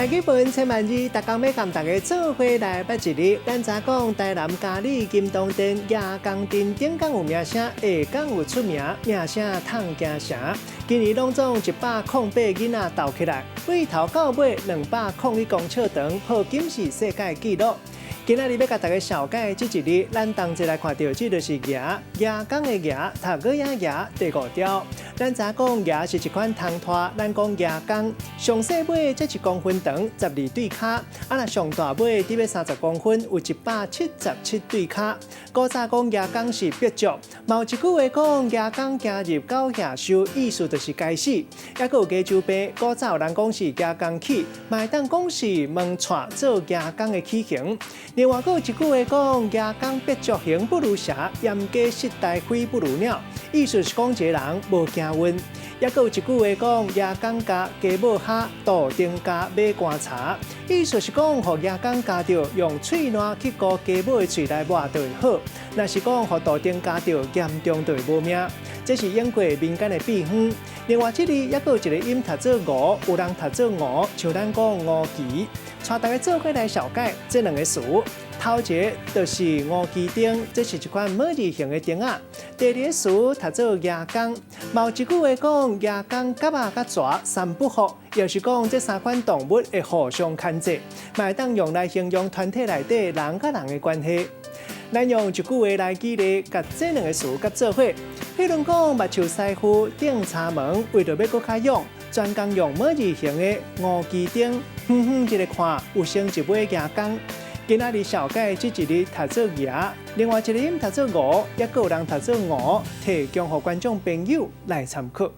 来基本千万字，逐工要甲大家做伙来捌一日。咱早讲台南嘉里金东店夜工店顶港有名声，下港有出名，名声烫惊城。今年拢总108囡仔斗起来，为头到尾201公尺长，破金氏世界纪录。今仔日要甲大家小解这一日，咱同齐来看到，这就是牙工的牙，塔戈牙牙第5条。咱早讲牙是一款汤拖，咱讲牙工，上细尾才1公分长，12对骹；若上大尾得要30公分，有177对骹。古早讲牙工是必足，嘛有一句话讲牙工行入到下收，意思就是该死。还佫有加州病，古早有人讲是牙工起，嘛会当讲是门串做牙工的起形。另外，佫有一句话讲牙工必足，形不如蛇，严家失大灰不如鸟。意思是讲一个人无惊瘟。也佫有一句话讲牙工家家母哈，杜丁家买棺茶。意思是讲，互牙工家着用喙烂去割家母的喙内抹就会好。若是讲，互杜丁家着严重就会无命。这是英国民间的秘方。另外，这里也佫有一个音读做鹅，有人读做鹅，像咱讲鹅旗。带大家做伙来小解这2个词。头一个就是鹅旗钉，这是一款模字形的钉仔。第2个词读做牙工，嘛有一句话讲牙工甲仔甲蛇三不合，又是讲这3款动物会互相牵制，嘛会当用来形容团体内底人甲人的关系。咱用一句话来举例，甲这2个词甲做伙。譬如讲，目睭师傅顶插门，为着要搁较勇，专工用模字形的鹅旗钉，一个看有成一尾牙工。今仔日小解这一日读做牙，另外一个音读做鹅，也佫有人读做鹅，提供予观众朋友来参考。